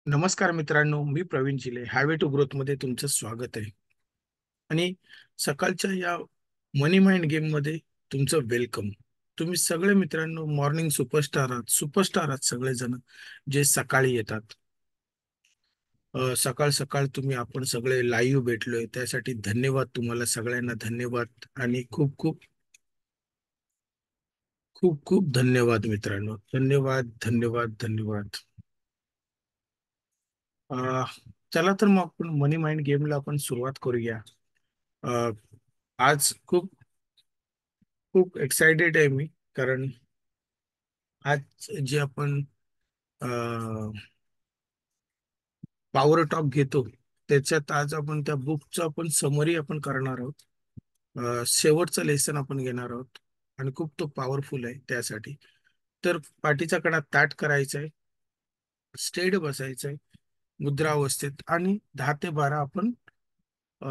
नमस्कार मित्रांनो, मी प्रवीण चिले. Highway to growth मध्ये तुमचं स्वागत आहे. आणि सकाळच्या या मनी माइंड गेम मध्ये तुमचं वेलकम. तुम्ही सगळे मित्रांनो मॉर्निंग सुपरस्टार आहात सगळेजण जे सकाळी येतात. सकाळ सकाळ आपण सगळे लाईव्ह भेटलोय त्यासाठी धन्यवाद. तुम्हाला सगळ्यांना धन्यवाद आणि खूप खूप खूप खूप धन्यवाद मित्रांनो. धन्यवाद धन्यवाद धन्यवाद. अ, चला तर मग आपण मनी माइंड गेमला आपण सुरुवात करूया. अ, आज खूप खूप एक्साइटेड आहे मी, कारण आज जे आपण पॉवर टॉक घेतो त्याच्यात आज आपण त्या बुकचं आपण समरी आपण करणार आहोत. शेवटचं लेसन आपण घेणार आहोत आणि खूप तो पॉवरफुल आहे त्यासाठी. तर पाठीचा कडा ताठ करायचा आहे, स्ट्रेट बसायचं आहे मुद्रा अवस्थेत, आणि 10 ते 12 आपण अ,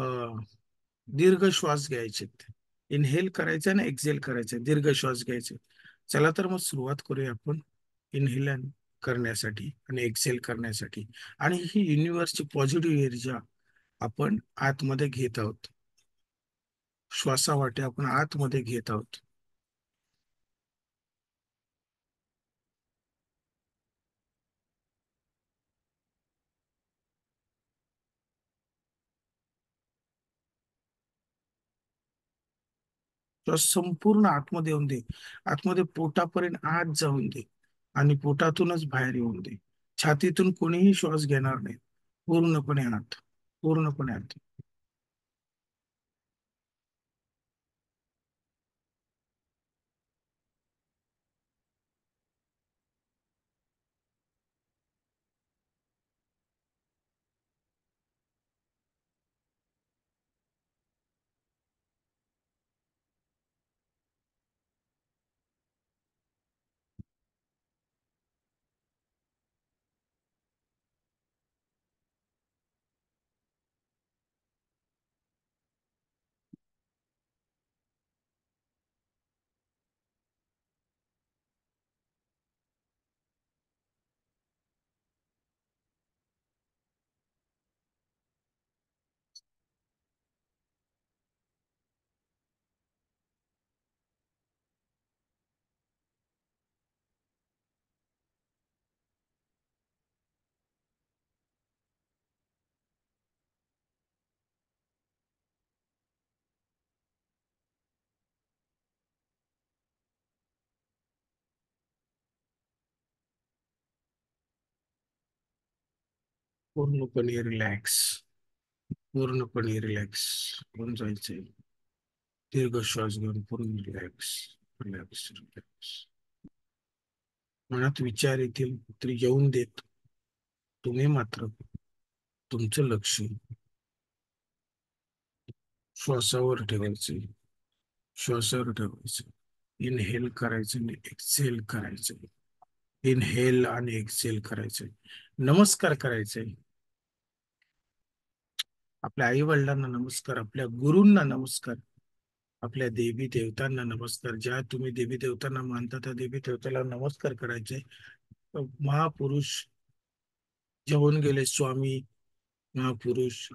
दीर्घ श्वास घ्यायचे. इनहेल करायचं आणि एक्झेल करायचं, दीर्घ श्वास घ्यायचे. चला तर मग सुरुवात करूया आपण इनहेल करण्यासाठी आणि एक्सेल करण्यासाठी. आणि ही युनिव्हर्सची पॉझिटिव्ह ऊर्जा आपण आतमध्ये घेत आहोत. श्वासावाटे आपण आतमध्ये घेत आहोत. श्वास संपूर्ण आतमध्ये येऊन दे. आतमध्ये पोटापर्यंत आत जाऊन दे आणि पोटातूनच बाहेर येऊन दे. छातीतून कोणीही श्वास घेणार नाही. पूर्णपणे आत, पूर्णपणे आत. पूर्णपणे रिलॅक्स, पूर्णपणे रिलॅक्स होऊन जायचंय. दीर्घ श्वास घेऊन पूर्ण रिलॅक्स, रिलॅक्स, रिलॅक्स. मनात विचार येतील तरी येऊन देत. तुम्ही मात्र तुमचं लक्ष श्वासावर ठेवायचे, श्वासावर ठेवायचं. इनहेल करायचं आणि एक्सेल करायचं. इनहेल आणि एक्सेल करायचं. नमस्कार करायचे. आपल्या आई वडिलांना नमस्कार, आपल्या गुरूंना नमस्कार, आपल्या देवी देवतांना नमस्कार. ज्या तुम्ही देवी देवतांना मानता त्या देवी देवताला नमस्कार करायचे. महापुरुष जे होऊन गेले, स्वामी, महापुरुष,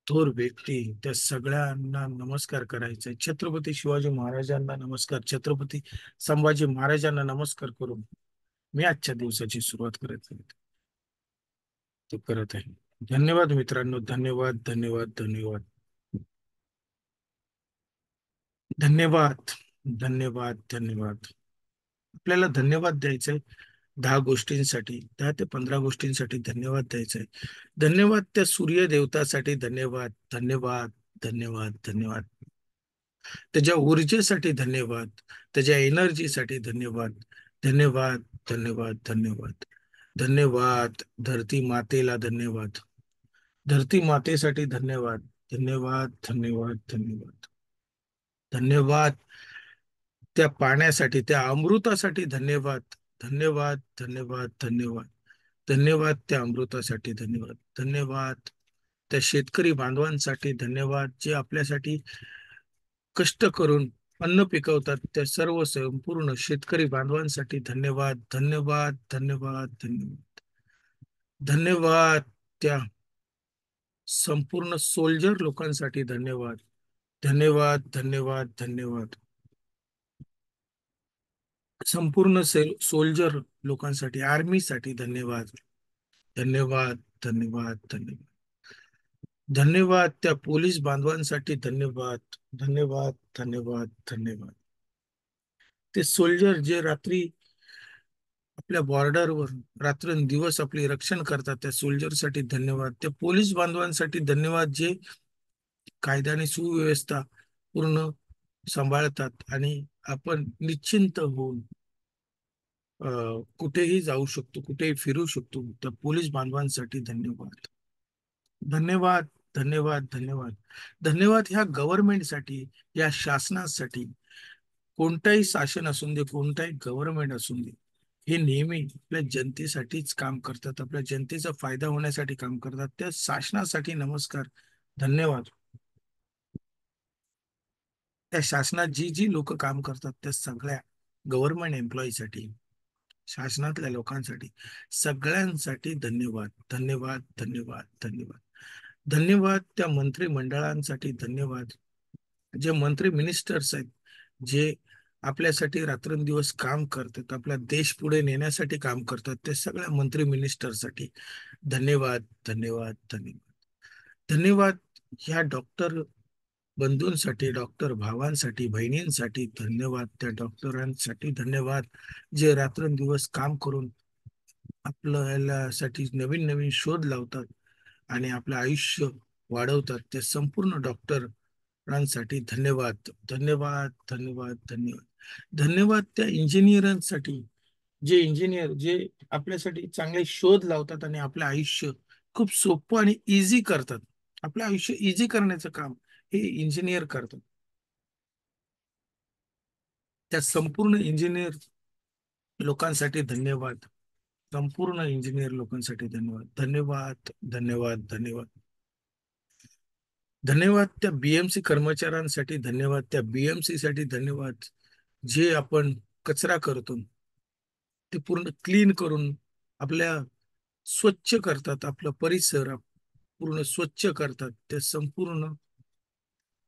थोर व्यक्ती, त्या सगळ्यांना नमस्कार करायचा. छत्रपती शिवाजी महाराजांना नमस्कार, छत्रपती संभाजी महाराजांना नमस्कार करून मी आजच्या दिवसाची सुरुवात करत आहे. धन्यवाद मित्रांनो, धन्यवाद धन्यवाद धन्यवाद धन्यवाद धन्यवाद धन्यवाद. आपल्याला धन्यवाद द्यायचंय 10 गोष्टींसाठी, 10 ते 15 गोष्टींसाठी धन्यवाद द्यायचंय. धन्यवाद त्या सूर्य देवतासाठी, धन्यवाद धन्यवाद धन्यवाद धन्यवाद. त्याच्या ऊर्जेसाठी धन्यवाद, त्याच्या एनर्जीसाठी धन्यवाद, धन्यवाद धन्यवाद धन्यवाद धन्यवाद. धरती मातेला धन्यवाद, धरती मातेसाठी धन्यवाद, धन्यवाद धन्यवाद धन्यवाद धन्यवाद. त्या पाण्यासाठी, त्या अमृतासाठी धन्यवाद, धन्यवाद धन्यवाद धन्यवाद धन्यवाद. त्या अमृतासाठी धन्यवाद, धन्यवाद. त्या शेतकरी बांधवांसाठी धन्यवाद, जे आपल्यासाठी कष्ट करून अन्न पिकवतात. त्या सर्व संपूर्ण शेतकरी बांधवांसाठी धन्यवाद, धन्यवाद धन्यवाद धन्यवाद. धन्यवाद त्या संपूर्ण सोल्जर लोकांसाठी धन्यवाद. धन्यवाद, धन्यवाद, धन्यवाद. संपूर्ण सोल्जर लोकांसाठी, आर्मीसाठी धन्यवाद. धन्यवाद, धन्यवाद, धन्यवाद. धन्यवाद त्या पोलीस बांधवांसाठी धन्यवाद. धन्यवाद, धन्यवाद, धन्यवाद. ते सोल्जर जे रात्री आपल्या बॉर्डरवर रात्रंदिवस आपले रक्षण करतात, त्या सोल्जरसाठी धन्यवाद. त्या पोलीस बांधवांसाठी धन्यवाद, जे कायदा आणि सुव्यवस्था पूर्ण सांभाळतात आणि आपण निश्चिंत होऊन कुठेही जाऊ शकतो, कुठेही फिरू शकतो. त्या पोलीस बांधवांसाठी धन्यवाद. धन्यवाद, धन्यवाद, धन्यवाद. धन्यवाद ह्या गव्हर्नमेंटसाठी, या शासनासाठी. कोणताही शासन असून दे, कोणताही गव्हर्नमेंट असून दे, हे नेहमी आपल्या जनतेसाठीच काम करतात, आपल्या जनतेचा फायदा होण्यासाठी काम करतात. त्या शासनासाठी नमस्कार, धन्यवाद. त्या शासनात जी जी लोक काम करतात, त्या सगळ्या गव्हर्नमेंट एम्प्लॉईसाठी, शासनातल्या लोकांसाठी, सगळ्यांसाठी धन्यवाद. धन्यवाद, धन्यवाद, धन्यवाद. धन्यवाद त्या मंत्रिमंडळांसाठी धन्यवाद. जे मंत्री मिनिस्टर्स आहेत, जे आपल्यासाठी रात्रंदिवस काम करतात, आपला देश पुढे नेण्यासाठी काम करतात, ते सगळ्या मंत्री मिनिस्टरसाठी धन्यवाद. धन्यवाद, धन्यवाद. धन्यवाद ह्या डॉक्टर बंधूंसाठी, डॉक्टर भावांसाठी, बहिणींसाठी धन्यवाद. त्या डॉक्टरांसाठी धन्यवाद, जे रात्रंदिवस काम करून आपल्यासाठी नवीन नवीन शोध लावतात आणि आपलं आयुष्य वाढवतात. त्या संपूर्ण डॉक्टरांसाठी धन्यवाद. धन्यवाद, धन्यवाद, धन्यवाद. धन्यवाद त्या इंजिनियरांसाठी, जे इंजिनियर जे आपल्यासाठी चांगले शोध लावतात आणि आपलं आयुष्य खूप सोपं आणि इझी करतात. आपलं आयुष्य इझी करण्याचं काम हे इंजिनियर करतात. त्या संपूर्ण इंजिनियर लोकांसाठी धन्यवाद. संपूर्ण इंजिनियर लोकांसाठी धन्यवाद. धन्यवाद, धन्यवाद, धन्यवाद. धन्यवाद त्या बीएमसी कर्मचाऱ्यांसाठी धन्यवाद. त्या बीएमसी साठी धन्यवाद, जे आपण कचरा करतो ते पूर्ण क्लीन करून आपल्या स्वच्छ करतात, आपला परिसर पूर्ण स्वच्छ करतात. त्या संपूर्ण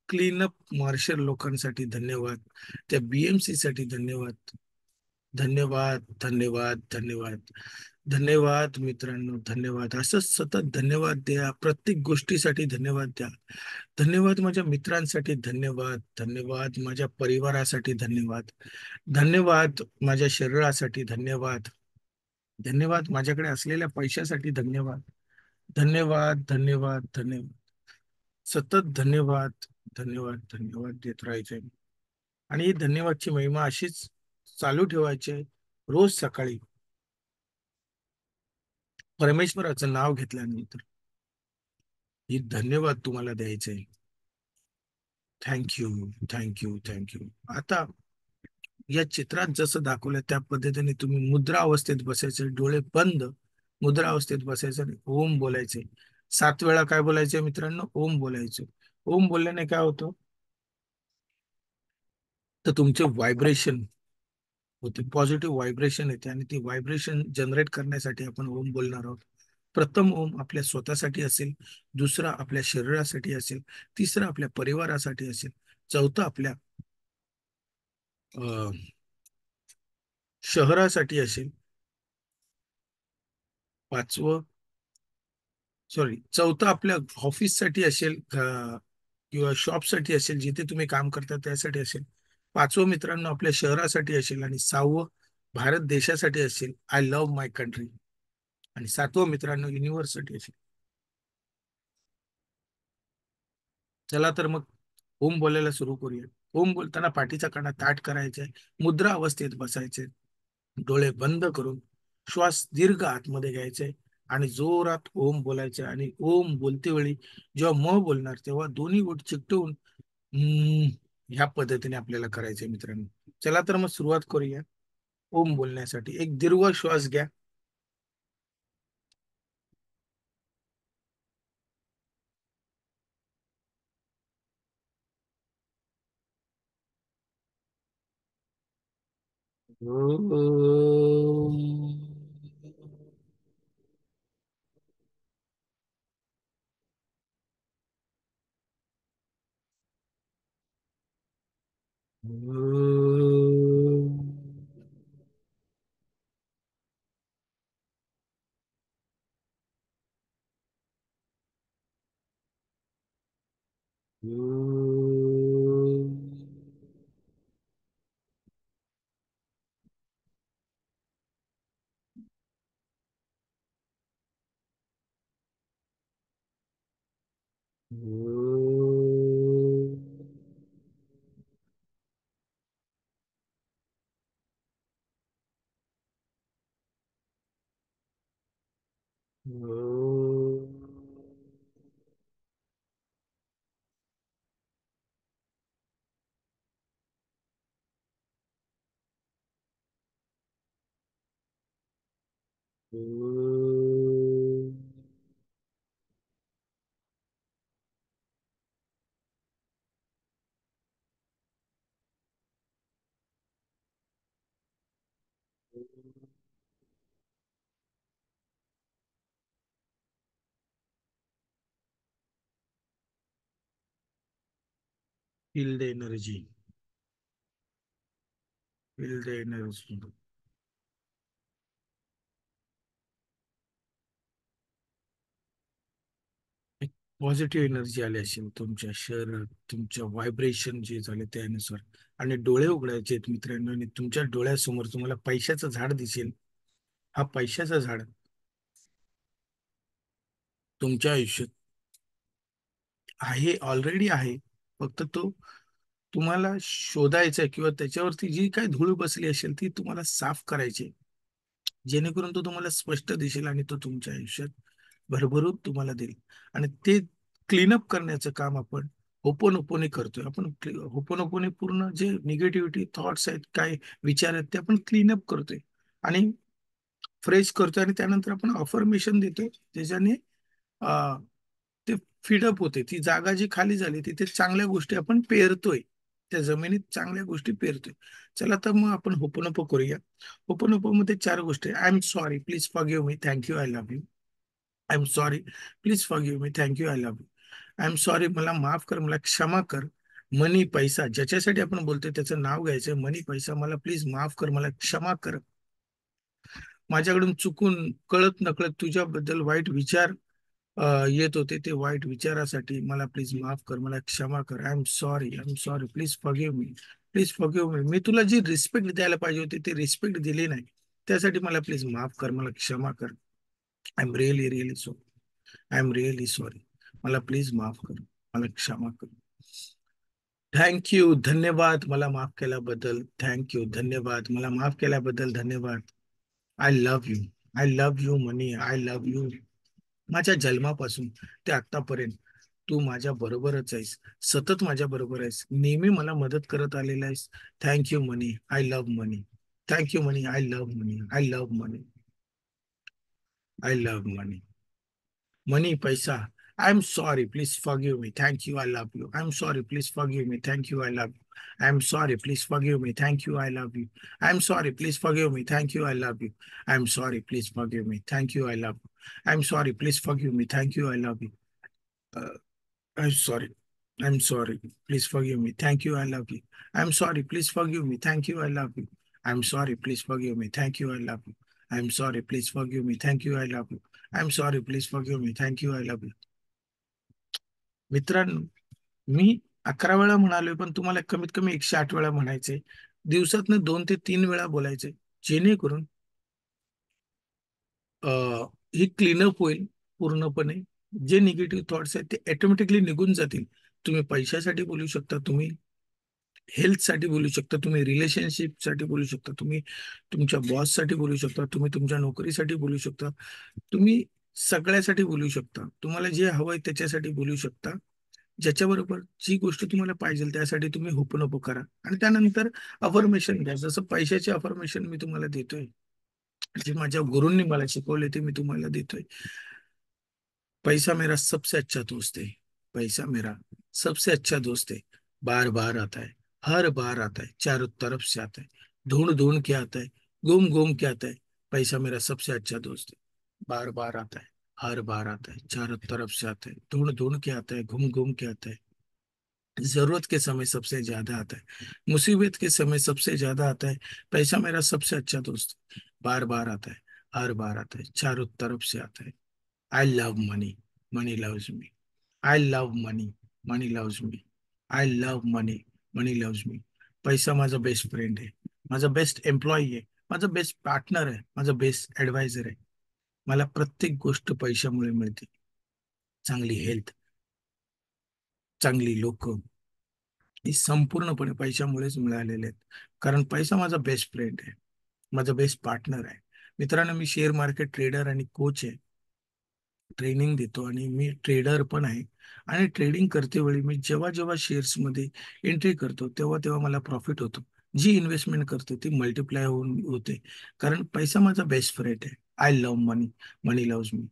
क्लीनअप मार्शल लोकांसाठी धन्यवाद. त्या बीएमसी साठी धन्यवाद. धन्यवाद, धन्यवाद, धन्यवाद. धन्यवाद मित्रांनो, धन्यवाद. असंच सतत धन्यवाद द्या, प्रत्येक गोष्टीसाठी धन्यवाद द्या. धन्यवाद माझ्या मित्रांसाठी धन्यवाद. धन्यवाद माझ्या परिवारासाठी धन्यवाद. धन्यवाद माझ्या शरीरासाठी धन्यवाद. धन्यवाद माझ्याकडे असलेल्या पैशासाठी धन्यवाद. धन्यवाद, धन्यवाद, धन्यवाद. सतत धन्यवाद, धन्यवाद, धन्यवाद देत राहायचे. आणि ही धन्यवादची महिमा अशीच चालू ठेवायची आहे. रोज सकाळी परमेश्वराचं नाव घेतल्यानंतर ही धन्यवाद तुम्हाला द्यायचे. Thank you, thank you, thank you. आता या चित्रात जसं दाखवलं त्या पद्धतीने तुम्ही मुद्रा अवस्थेत बसायचे, डोळे बंद, मुद्रा अवस्थेत बसायचं आणि ओम बोलायचे. 7 वेळा काय बोलायचे मित्रांनो? ओम बोलायचे. ओम बोलल्याने काय होतं? तर तुमचे व्हायब्रेशन होते, पॉझिटिव्ह व्हायब्रेशन येते आणि ती व्हायब्रेशन जनरेट करण्यासाठी आपण ओम बोलणार आहोत. प्रथम ओम आपल्या स्वतःसाठी असेल, दुसरा आपल्या शरीरासाठी असेल, तिसरा आपल्या परिवारासाठी असेल, चौथा आपल्या अ, शहरासाठी असेल, पाचवं चौथं आपल्या ऑफिससाठी असेल, किंवा शॉपसाठी असेल, जिथे तुम्ही काम करता त्यासाठी असेल. पाचवं मित्रांनो आपल्या शहरासाठी असेल आणि सहावं भारत देशासाठी असेल, आय लव्ह माय कंट्री. आणि सातवं मित्रांनो युनिव्हर्ससाठी असेल. चला तर मग ओम बोलायला सुरू करूया. ओम बोलताना पाठीचा कणा ताठ करायचा आहे, मुद्रा अवस्थेत बसायचे, डोळे बंद करून श्वास दीर्घ आतमध्ये घ्यायचे आणि जोरात ओम बोलायचे. आणि ओम बोलते वेळी जेव्हा बोलणार तेव्हा दोन्ही ओठ चिकटवून हम्म, ह्या पद्धतीने आपल्याला करायचंय मित्रांनो. चला तर मग सुरुवात करूया. ओम बोलण्यासाठी एक दीर्घ श्वास घ्या. Om. Feel the energy. Feel the energy. एक पॉझिटिव्ह एनर्जी आली असेल तुमच्या शरीरात, तुमच्या व्हायब्रेशन जे झाले त्यानुसार. आणि डोळे उघडायचे आहेत मित्रांनो, आणि तुमच्या डोळ्यासमोर तुम्हाला पैशाचं झाड दिसेल. हा पैशाचं झाड तुमच्या आयुष्यात आहे, ऑलरेडी आहे. फक्त तो तुम्हाला शोधायचा आहे, किंवा त्याच्यावरती जी काही धूळ बसली असेल ती तुम्हाला साफ करायची आहे. जेणेकरून तो तुम्हाला स्पष्ट दिसेल आणि तो तुमच्या आयुष्यात भरभरून तुम्हाला देईल. आणि ते क्लीनअप करण्याचं काम आपण होपोनोपोने करतोय. आपण होपोनोपोने पूर्ण जे निगेटिव्हिटी थॉट्स आहेत, काय विचार आहेत, ते आपण क्लीनअप करतोय आणि फ्रेश करतोय. आणि त्यानंतर आपण अफर्मेशन देतोय, त्याच्याने ते फिडअप होते. ती जागा जी खाली झाली तिथे चांगल्या गोष्टी आपण पेरतोय, त्या जमिनीत चांगल्या गोष्टी पेरतोय. चला तर मग आपण होपोनोपो करूया. होपोनोपो मध्ये चार गोष्टी: I am sorry, please forgive me, thank you, I love you. I am sorry, please forgive me, thank you, I love you. I am sorry, मला माफ कर, मला क्षमा कर. मनी पैसा, ज्याच्यासाठी आपण बोलतोय त्याचं नाव घ्यायचं. मनी पैसा, मला प्लीज माफ कर, मला क्षमा कर. माझ्याकडून चुकून कळत नकळत तुझ्याबद्दल वाईट विचार येत होते, ते वाईट विचारासाठी मला प्लीज माफ कर, मला क्षमा कर. I am sorry, I am sorry, please forgive me, please forgive me. मी तुला जी रिस्पेक्ट द्यायला पाहिजे होती ती रिस्पेक्ट दिली नाही, त्यासाठी मला प्लीज माफ कर, मला क्षमा कर. I am really really sorry. I am really sorry. मला प्लीज माफ कर, मला क्षमा कर. थँक्यू, धन्यवाद मला माफ केल्याबद्दल. थँक्यू, धन्यवाद मला माफ केल्याबद्दल. धन्यवाद. I love you. I love you money. I love you. माझ्या जन्मापासून ते आतापर्यंत तू माझ्या बरोबरच आहेस. सतत माझ्या बरोबर आहेस, नेहमी मला मदत करत आलेला आहेस. Thank you money. I love money. Thank you money. I love money. I love money. I love money. Money पैसा. I am sorry, please forgive me, thank you, I love you. I am sorry, please forgive me, thank you, I love you. I am sorry, please forgive me, thank you, I love you. I am sorry, please forgive me, thank you, I love you. I am sorry, please forgive me, thank you, I love you. I am sorry, please forgive me, thank you, I love you. I'm sorry. I'm sorry. Please forgive me. Thank you. I love you. I'm sorry. Please forgive me. Thank you. I love you. I'm sorry. Please forgive me. Thank you. I love you. I'm sorry. Please forgive me. Thank you. I love you. I'm sorry. Please forgive me. Thank you. I love you. मित्रांनो, मी 11 वेळा म्हणालोय, पण तुम्हाला कमीत कमी 108 वेळा म्हणायचे. दिवसातनं 2 ते 3 वेळा बोलायचे, जेणेकरून अ, ही क्लीनअप होईल पूर्णपणे. जे निगेटिव्ह थॉट्स आहेत ते ऑटोमॅटिकली निघून जातील. तुम्ही पैशासाठी बोलू शकता, तुम्ही हेल्थसाठी बोलू शकता, तुम्ही रिलेशनशिपसाठी बोलू शकता, तुम्ही तुमच्या बॉससाठी बोलू शकता, तुम्ही तुमच्या नोकरीसाठी बोलू शकता, तुम्ही सगळ्यासाठी बोलू शकता. तुम्हाला जे हवंय त्याच्यासाठी बोलू शकता. ज्याच्याबरोबर जी गोष्ट तुम्हाला पाहिजे त्यासाठी तुम्ही हुपनोप करा. आणि त्यानंतर अफर्मेशन घ्या. जसं पैशाचे अफर्मेशन मी तुम्हाला देतोय, जे माझ्या गुरूंनी मला शिकवले ते मी तुम्हाला देतोय. पैसा मेरा सबसे अच्छा दोस्त है. पैसा मेरा सबसे अच्छा दोस्त है. बार बार आता है, हर बार आता है, चारों तरफ से आता है, ढूंढ ढूंढ के आता है, घूम घूम के आता है. पैसा मेरा सबसे अच्छा दोस्त है. बार बार आता है, हर बार आता है, चारों तरफ से आता है, ढूंढ ढूंढ के आता है, घूम घूम के आता है. जरूरत के समय सबसे ज्यादा आता है, मुसीबत के समय सबसे ज्यादा आता है. पैसा मेरा सबसे अच्छा दोस्त है. बार बार आता है, हर बार आता है, चारों तरफ से आता है. I love money. Money loves me. I love money. Money loves me. I love money. Money loves me. पैसा माझा बेस्ट फ्रेंड आहे, माझा बेस्ट एम्प्लॉई आहे, माझा बेस्ट पार्टनर आहे, माझा बेस्ट ऍडवायझर आहे. मला प्रत्येक गोष्ट पैशामुळे मिळते. चांगली हेल्थ, चांगली लोक ही संपूर्णपणे पैशामुळेच मिळालेले आहेत. कारण पैसा माझा बेस्ट फ्रेंड आहे, माझा बेस्ट पार्टनर आहे. मित्रांनो, मी शेअर मार्केट ट्रेडर आणि कोच आहे. ट्रेनिंग देतो आणि मी ट्रेडर पण आहे. आणि ट्रेडिंग करते वेळी मी जेव्हा जेव्हा शेअर्समध्ये एंट्री करतो तेव्हा तेव्हा मला प्रॉफिट होतो. जी इन्व्हेस्टमेंट करतो ती मल्टिप्लाय होऊन होते. कारण पैसा माझा बेस्ट फ्रेंड आहे. I love money, money loves me.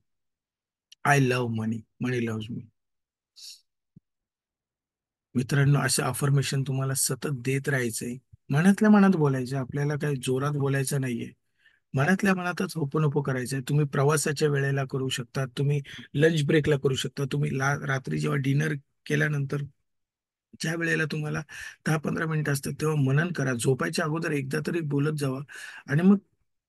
I love money, money loves me. मित्रांनो, असं अफर्मेशन तुम्हाला सतत देत राहायचंय. मनातल्या मनात बोलायचं, आपल्याला काही जोरात बोलायचं नाहीये. मनातल्या मनातच ओपन करायचंय. तुम्ही प्रवासाच्या वेळेला करू शकता, तुम्ही लंच ब्रेकला करू शकता, तुम्ही रात्री जेव्हा डिनर केल्यानंतर ज्या वेळेला तुम्हाला 10-15 मिनिटं असतात तेव्हा मनन करा. झोपायच्या अगोदर एकदा तरी बोलत जावा आणि मग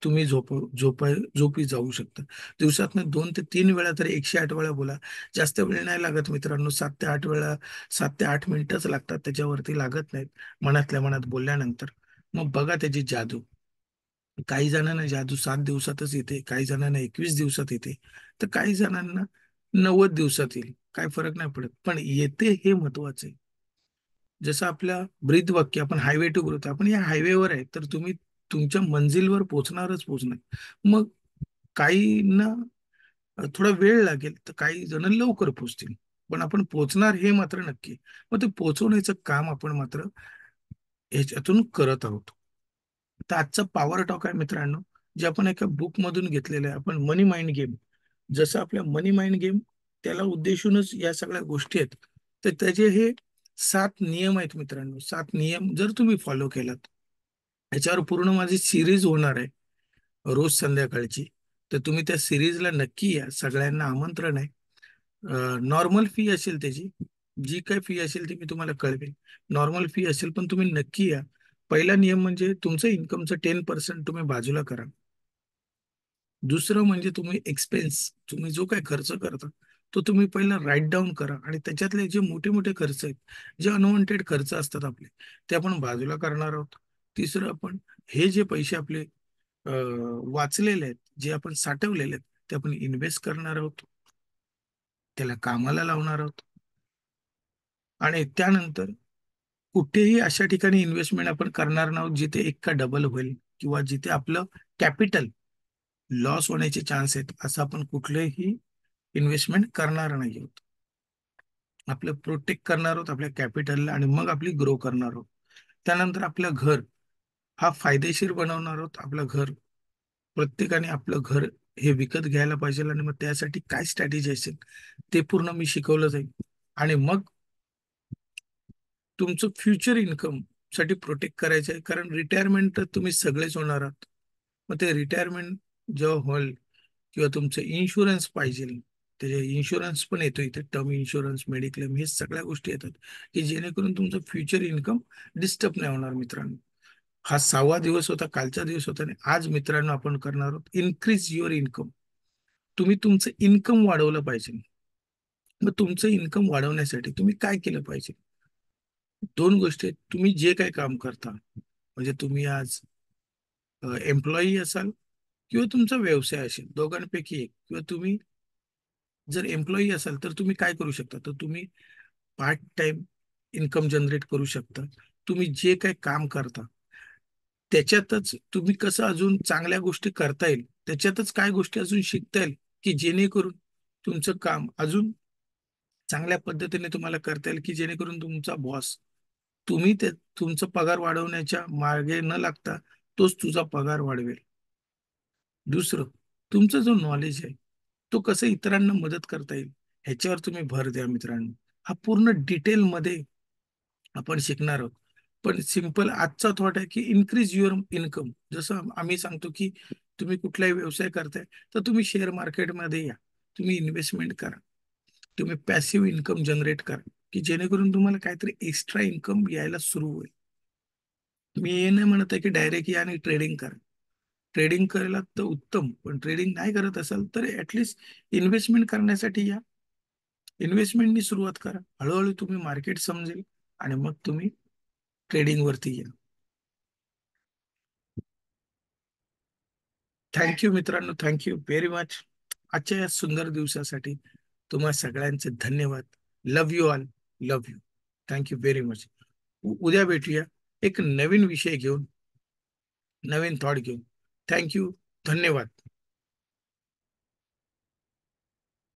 तुम्ही झोपी जाऊ शकता. दिवसातनं 2 ते 3 वेळा तरी 108 वेळा बोला. जास्त वेळ नाही लागत मित्रांनो. 7 ते 8 वेळा, 7 ते 8 मिनिटच लागतात, त्याच्यावरती लागत नाहीत मनातल्या मनात बोलल्यानंतर. मग बघा त्याची जादू. काही जणांना जादू 7 दिवसातच येते, काही जणांना 21 दिवसात येते, तर काही जणांना 90 दिवसात येईल. काय फरक नाही पडत, पण येते हे महत्वाचं आहे. जसं आपल्या ब्रीद वाक्य, आपण हायवे टू ग्रोथ, आपण या हायवेवर आहे तर तुम्ही तुमच्या मंजिलवर पोहोचणारच पोहोचणार. मग काहींना थोडा वेळ लागेल तर काही जण लवकर पोहोचतील, पण आपण पोहोचणार हे मात्र नक्की. मग ते पोहोचवण्याचं काम आपण मात्र ह्याच्यातून करत आहोत. तर आजचा पॉवर टॉक आहे मित्रांनो, जे आपण एका बुक मधून घेतलेलं आहे. आपण मनी माइंड गेम, जसं आपल्या मनी माइंड गेम त्याला उद्देशूनच या सगळ्या गोष्टी आहेत. तर त्याचे हे 7 नियम आहेत मित्रांनो. 7 नियम जर तुम्ही फॉलो केलात, याच्यावर पूर्ण माझी सिरीज होणार आहे रोज संध्याकाळची. तर तुम्ही त्या सिरीजला नक्की या, सगळ्यांना आमंत्रण आहे. नॉर्मल फी असेल त्याची, जी काय फी असेल ती मी तुम्हाला कळवेन. नॉर्मल फी असेल पण तुम्ही नक्की या. पहिला नियम म्हणजे तुमचं इन्कमचं 10% तुम्ही बाजूला करा. दुसरं म्हणजे तुम्ही एक्सपेन्स, तुम्ही जो काय खर्च करता तो तुम्ही पहिला राईट डाऊन करा, आणि त्याच्यातले जे मोठे मोठे खर्च आहेत, जे अनवॉन्टेड खर्च असतात आपले, ते आपण बाजूला करणार आहोत. तिसरं, आपण हे जे पैसे आपले वाचलेले आहेत, जे आपण साठवलेले आहेत, ते आपण इन्व्हेस्ट करणार आहोत, त्याला कामाला लावणार आहोत. आणि त्यानंतर कुठेही अशा ठिकाणी इन्व्हेस्टमेंट आपण करणार नाहोत जिथे एक का डबल होईल, किंवा जिथे आपलं कॅपिटल लॉस होण्याचे चान्स आहेत. असं आपण कुठलेही इन्व्हेस्टमेंट करणार नाही आहोत. आपलं प्रोटेक्ट करणार आहोत आपल्या कॅपिटलला, आणि मग आपली ग्रो करणार आहोत. त्यानंतर आपलं घर हा फायदेशीर बनवणार आहोत. आपलं घर, प्रत्येकाने आपलं घर हे विकत घ्यायला पाहिजे, आणि मग त्यासाठी काय स्ट्रॅटेजी असेल ते पूर्ण मी शिकवलं जाईल. आणि मग तुमचं फ्युचर इन्कम साठी प्रोटेक्ट करायचं आहे, कारण रिटायरमेंट तर तुम्ही सगळेच होणार आहात. मग ते रिटायरमेंट जेव्हा होईल, किंवा तुमचं इन्शुरन्स पाहिजे, त्याचे इन्शुरन्स पण येतो इथे. टर्म इन्शुरन्स, मेडिक्लेम, हे सगळ्या गोष्टी येतात की जेणेकरून तुमचं फ्युचर इन्कम डिस्टर्ब नाही होणार मित्रांनो. हा 6वा दिवस होता, कालचा दिवस होता, आणि आज मित्रांनो आपण करणार आहोत इन्क्रीज युअर इन्कम. तुम्ही तुमचं इन्कम वाढवलं पाहिजे. मग तुमचं इन्कम वाढवण्यासाठी तुम्ही काय केलं पाहिजे? 2 गोष्टी आहेत. तुम्ही जे काही काम करता, म्हणजे तुम्ही आज एम्प्लॉई असाल किंवा तुमचा व्यवसाय असेल, दोघांपैकी एक. किंवा तुम्ही जर एम्प्लॉई असाल तर तुम्ही काय करू शकता, तर तुम्ही पार्ट टाइम इन्कम जनरेट करू शकता. तुम्ही जे काही काम करता त्याच्यातच तुम्ही कसं अजून चांगल्या गोष्टी करता येईल, त्याच्यातच काय गोष्टी अजून शिकता येईल, की जेणेकरून तुमचं काम अजून चांगल्या पद्धतीने तुम्हाला करता येईल, की जेणेकरून तुमचा बॉस, तुम्ही ते तुमचा पगार वाढवण्याच्या मार्गे न लागता तोच तुझा पगार वाढवेल. दुसरं, तुमचं जो नॉलेज आहे तो कसं इतरांना मदत करता येईल, ह्याच्यावर तुम्ही भर द्या मित्रांनो. हा पूर्ण डिटेलमध्ये आपण शिकणार आहोत. पण सिंपल आजचा थॉट आहे की इन्क्रीज युअर इन्कम. जसं आम्ही सांगतो की तुम्ही कुठलाही व्यवसाय करताय तर तुम्ही शेअर मार्केटमध्ये या, तुम्ही इन्व्हेस्टमेंट करा, तुम्ही पॅसिव्ह इन्कम जनरेट करा, की जेणेकरून तुम्हाला काहीतरी एक्स्ट्रा इन्कम यायला सुरू होईल. मी हे नाही म्हणत आहे की डायरेक्ट या आणि ट्रेडिंग करा. ट्रेडिंग करायला तर उत्तम, पण ट्रेडिंग नाही करत असाल तर ऍटलिस्ट इन्व्हेस्टमेंट करण्यासाठी या. इन्व्हेस्टमेंटनी सुरुवात करा, हळूहळू तुम्ही मार्केट समजेल, आणि मग तुम्ही ट्रेडिंग वरती या. थँक्यू मित्रांनो, थँक्यू व्हेरी मच. आजच्या या सुंदर दिवसासाठी तुम्हा सगळ्यांचे धन्यवाद. Love you all. Love you. Thank you very much. उद्या भेटूया एक नवीन विषय घेऊन, नवीन थॉट घेऊन. थँक्यू. धन्यवाद.